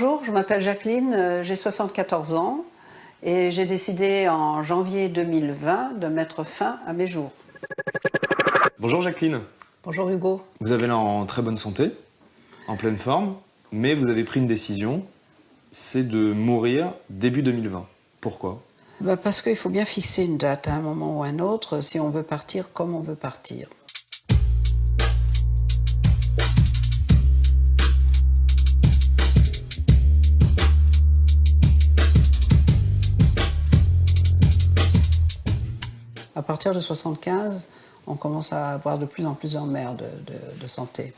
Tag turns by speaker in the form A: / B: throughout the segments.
A: Bonjour, je m'appelle Jacqueline, j'ai 74 ans et j'ai décidé en janvier 2020 de mettre fin à mes jours.
B: Bonjour Jacqueline.
A: Bonjour Hugo.
B: Vous avez l'air en très bonne santé, en pleine forme, mais vous avez pris une décision, c'est de mourir début 2020. Pourquoi ?
A: Parce qu'il faut bien fixer une date à un moment ou à un autre si on veut partir comme on veut partir. À partir de 75, on commence à avoir de plus en plus d'emmerdes de santé.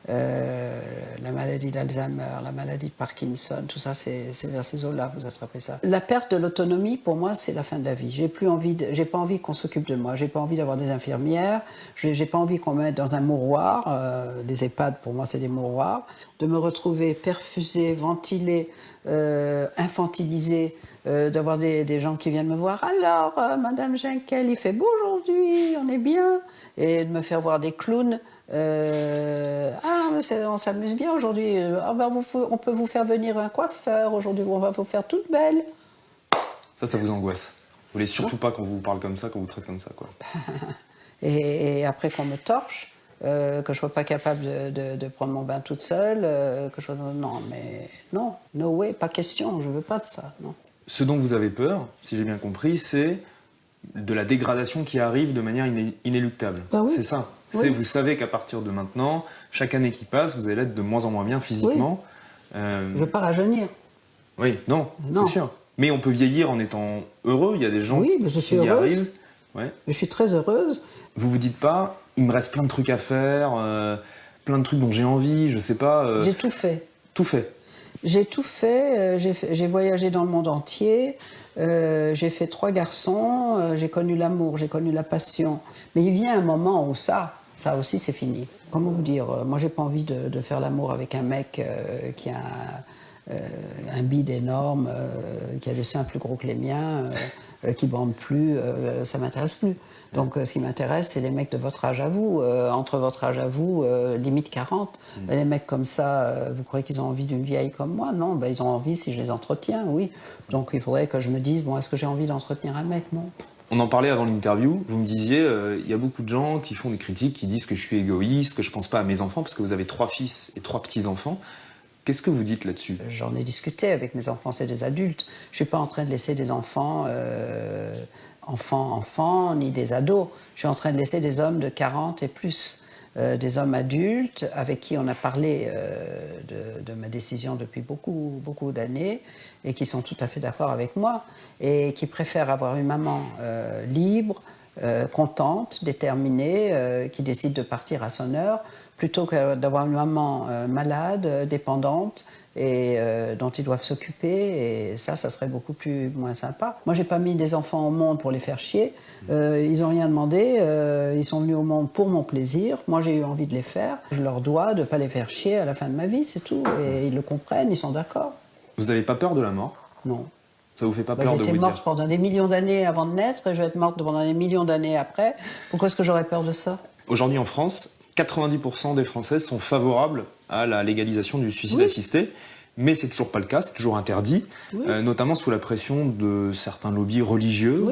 A: La maladie d'Alzheimer, la maladie de Parkinson, tout ça, c'est vers ces eaux-là vous attrapez ça. La perte de l'autonomie, pour moi, c'est la fin de la vie. J'ai pas envie qu'on s'occupe de moi, j'ai pas envie d'avoir des infirmières, j'ai pas envie qu'on me mette dans un mouroir. Les EHPAD, pour moi, c'est des mouroirs. De me retrouver perfusée, ventilée, infantilisée, d'avoir des gens qui viennent me voir. Alors, Madame Jenkel, il fait beau aujourd'hui, on est bien. Et de me faire voir des clowns. On s'amuse bien aujourd'hui. On peut vous faire venir un coiffeur aujourd'hui, on va vous faire toute belle.
B: Ça vous angoisse. Vous voulez surtout pas qu'on vous parle comme ça, qu'on vous traite comme ça, quoi.
A: Et après qu'on me torche, que je sois pas capable de prendre mon bain toute seule, non, no way, pas question, je veux pas de ça, non.
B: Ce dont vous avez peur, si j'ai bien compris, c'est de la dégradation qui arrive de manière inéluctable.
A: Ah oui.
B: C'est ça.
A: Oui.
B: Vous savez qu'à partir de maintenant, chaque année qui passe, vous allez être de moins en moins bien physiquement.
A: Oui. Je veux pas rajeunir.
B: Oui, non.
A: C'est
B: sûr. Mais on peut vieillir en étant heureux. Il y a des gens
A: mais je suis
B: qui y
A: heureuse.
B: arrivent. Ouais.
A: Je suis très heureuse.
B: Vous vous dites pas, il me reste plein de trucs à faire, plein de trucs dont j'ai envie, je sais pas.
A: J'ai tout fait.
B: Tout fait.
A: J'ai tout fait, j'ai voyagé dans le monde entier, j'ai fait 3 garçons, j'ai connu l'amour, j'ai connu la passion. Mais il vient un moment où ça aussi c'est fini. Comment vous dire, moi j'ai pas envie de faire l'amour avec un mec qui a un bide énorme, qui a des seins plus gros que les miens, qui bande plus, ça m'intéresse plus. Donc ce qui m'intéresse, c'est les mecs de votre âge à vous, entre votre âge à vous, limite 40. Les mecs comme ça, vous croyez qu'ils ont envie d'une vieille comme moi? Non, ils ont envie si je les entretiens, oui. Donc il faudrait que je me dise, est-ce que j'ai envie d'entretenir un mec? Non.
B: On en parlait avant l'interview, vous me disiez, il y a beaucoup de gens qui font des critiques, qui disent que je suis égoïste, que je pense pas à mes enfants, parce que vous avez 3 fils et 3 petits-enfants. Qu'est-ce que vous dites là-dessus?
A: J'en ai discuté avec mes enfants, c'est des adultes. Je suis pas en train de laisser des enfants... enfants, ni des ados. Je suis en train de laisser des hommes de 40 et plus, des hommes adultes avec qui on a parlé de ma décision depuis beaucoup, beaucoup d'années et qui sont tout à fait d'accord avec moi et qui préfèrent avoir une maman libre, contente, déterminée, qui décide de partir à son heure, plutôt que d'avoir une maman malade, dépendante, et dont ils doivent s'occuper, et ça serait beaucoup moins sympa. Moi, j'ai pas mis des enfants au monde pour les faire chier, ils ont rien demandé, ils sont venus au monde pour mon plaisir, moi j'ai eu envie de les faire, je leur dois de pas les faire chier à la fin de ma vie, c'est tout, et ils le comprennent, ils sont d'accord.
B: Vous n'avez pas peur de la mort?
A: Non.
B: Ça vous fait pas peur de vous dire?
A: J'étais morte pendant des millions d'années avant de naître, et je vais être morte pendant des millions d'années après, pourquoi est-ce que j'aurais peur de ça?
B: Aujourd'hui en France, 90% des Françaises sont favorables à la légalisation du suicide assisté, mais c'est toujours pas le cas, c'est toujours interdit, notamment sous la pression de certains lobbies religieux.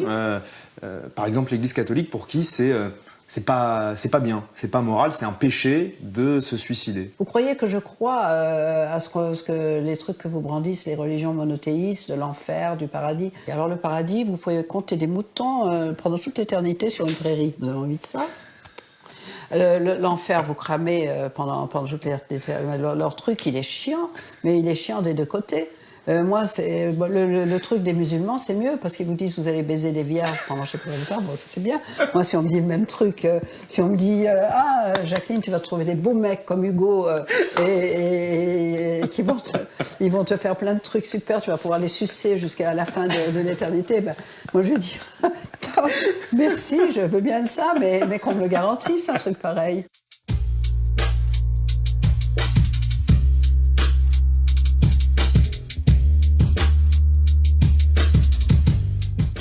B: Par exemple, l'Église catholique, pour qui c'est pas bien, c'est pas moral, c'est un péché de se suicider.
A: Vous croyez que je crois à ce que les trucs que vous brandissent, les religions monothéistes, de l'enfer, du paradis? Et alors le paradis, vous pouvez compter des moutons pendant toute l'éternité sur une prairie. Vous avez envie de ça? L'enfer, vous cramez pendant toutes leur truc, il est chiant, mais il est chiant des 2 côtés. Moi, le truc des musulmans, c'est mieux, parce qu'ils vous disent vous allez baiser des vierges pendant je sais pas combien de temps, ça c'est bien. Moi, si on me dit le même truc, si on me dit Jacqueline, tu vas trouver des beaux mecs comme Hugo et qui ils vont te faire plein de trucs super, tu vas pouvoir les sucer jusqu'à la fin de l'éternité, moi je vais dire merci, je veux bien de ça, mais qu'on me le garantisse, un truc pareil.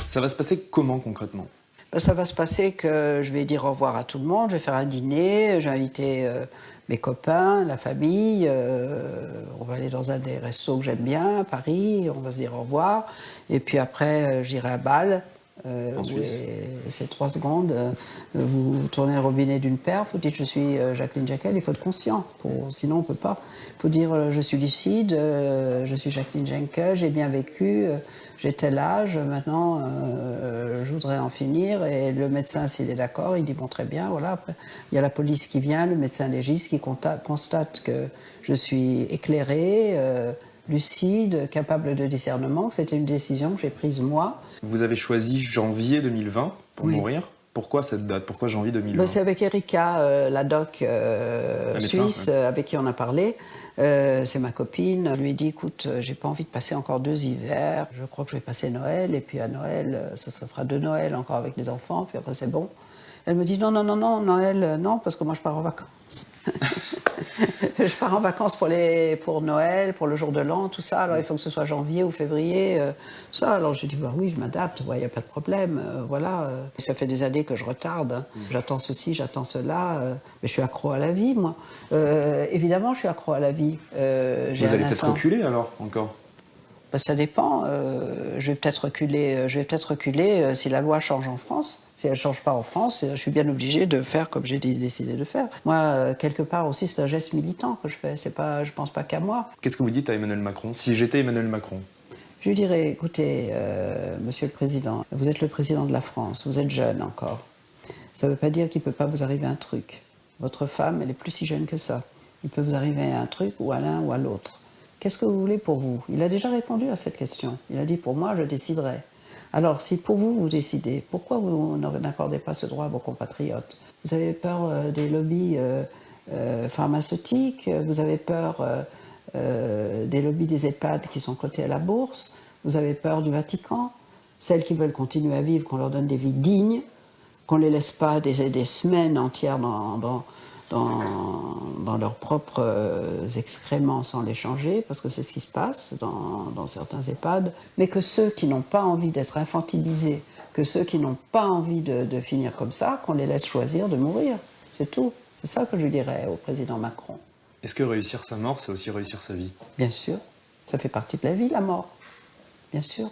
B: Ça va se passer comment concrètement?
A: Ça va se passer que je vais dire au revoir à tout le monde, je vais faire un dîner, je vais inviter mes copains, la famille. On va aller dans un des restos que j'aime bien, à Paris, on va se dire au revoir. Et puis après, j'irai à Bâle.
B: En Suisse.
A: C'est 3 secondes. Vous tournez le robinet d'une paire, vous dites je suis Jacqueline Jekyll, il faut être conscient, sinon on ne peut pas. Il faut dire je suis lucide, je suis Jacqueline Jekyll, j'ai bien vécu, j'ai tel âge, maintenant je voudrais en finir. Et le médecin, s'il est d'accord, il dit bon très bien, voilà. Après, il y a la police qui vient, le médecin légiste qui constate que je suis éclairée, lucide, capable de discernement, que c'était une décision que j'ai prise moi.
B: Vous avez choisi janvier 2020 pour mourir. Pourquoi cette date? Pourquoi janvier 2020?
A: Ben, c'est avec Erika, la doc suisse, avec qui on a parlé. C'est ma copine. Je lui ai dit, écoute, j'ai pas envie de passer encore 2 hivers. Je crois que je vais passer Noël. Et puis à Noël, ça se fera 2 Noëls encore avec les enfants. Puis après, c'est bon. Elle me dit, non, Noël, non, parce que moi, je pars en vacances. Je pars en vacances pour Noël, pour le jour de l'an, tout ça. Alors, il faut que ce soit janvier ou février, ça. Alors, j'ai dit, bah oui, je m'adapte, il n'y a pas de problème, voilà. Ça fait des années que je retarde. Hein. J'attends ceci, j'attends cela. Mais je suis accro à la vie, moi. Évidemment, je suis accro à la vie.
B: Vous allez peut-être reculer, alors, encore?
A: Ben, ça dépend. Je vais peut-être reculer si la loi change en France. Si elle ne change pas en France, je suis bien obligée de faire comme j'ai décidé de faire. Moi, quelque part aussi, c'est un geste militant que je fais. Je ne pense pas qu'à moi.
B: Qu'est-ce que vous dites à Emmanuel Macron? Si j'étais Emmanuel Macron?
A: Je lui dirais, écoutez, Monsieur le Président, vous êtes le Président de la France, vous êtes jeune encore. Ça ne veut pas dire qu'il ne peut pas vous arriver un truc. Votre femme, elle est plus si jeune que ça. Il peut vous arriver un truc ou à l'un ou à l'autre. Qu'est-ce que vous voulez pour vous? Il a déjà répondu à cette question. Il a dit, pour moi, je déciderai. Alors, si pour vous, vous décidez, pourquoi vous n'accordez pas ce droit à vos compatriotes? Vous avez peur des lobbies pharmaceutiques, vous avez peur des lobbies des EHPAD qui sont cotés à la bourse, vous avez peur du Vatican, celles qui veulent continuer à vivre, qu'on leur donne des vies dignes, qu'on ne les laisse pas des semaines entières dans leurs propres excréments sans les changer, parce que c'est ce qui se passe dans certains EHPAD, mais que ceux qui n'ont pas envie d'être infantilisés, que ceux qui n'ont pas envie de finir comme ça, qu'on les laisse choisir de mourir. C'est tout. C'est ça que je dirais au président Macron.
B: Est-ce que réussir sa mort, c'est aussi réussir sa vie?
A: Bien sûr. Ça fait partie de la vie, la mort. Bien sûr.